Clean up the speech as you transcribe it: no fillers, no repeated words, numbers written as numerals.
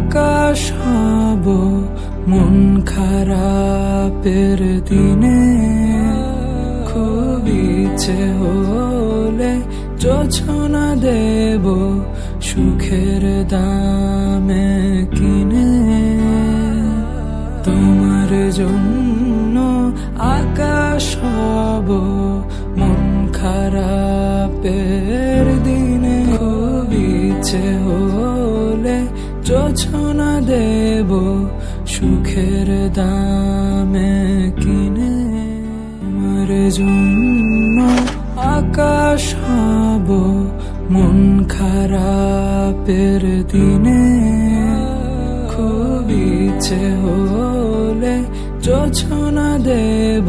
আকাশ হব মন খারাপের দিনে, খুব ইচ্ছে হলে জোছনা দেব সুখের দামে কিনে। তোমার জন্য আকাশ হব মন খারাপের দিনে, খুব ইচ্ছে হলে জোছনা দেব সুখের দামে কিনে। তোমার জন্য আকাশ হব মন খারাপের দিনে, খুব ইচ্ছে হলে জোছনা দেব